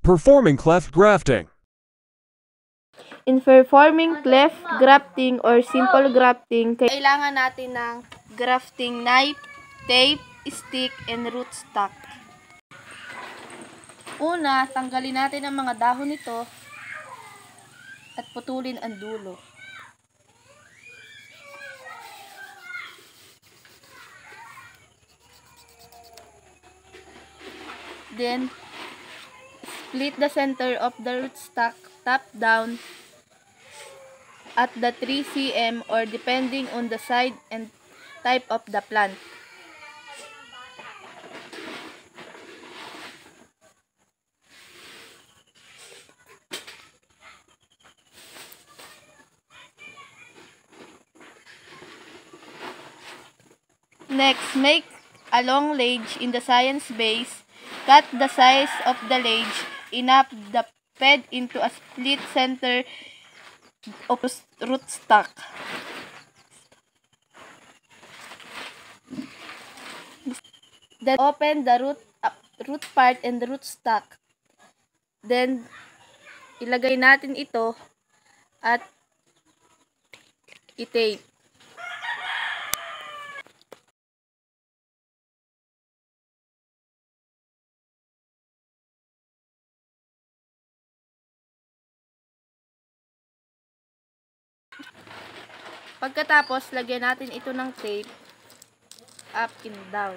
Performing cleft grafting. In performing cleft grafting or simple grafting, kailangan natin ng grafting knife, tape, stick, and rootstock. Una, tanggalin natin ang mga dahon nito at putulin ang dulo. Then, split the center of the rootstock top down at the 3 cm or depending on the size and type of the plant. Next, make a long ledge in the science base. Cut the size of the ledge enough to feed into a split center of rootstock. Then open the root part and the rootstock. Then ilagay natin ito at i-tape. Pagkatapos, lagyan natin ito ng tape up and down.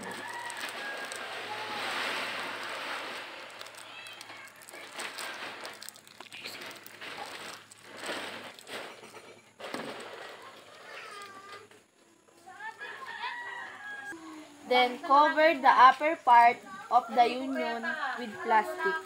Then, cover the upper part of the union with plastic.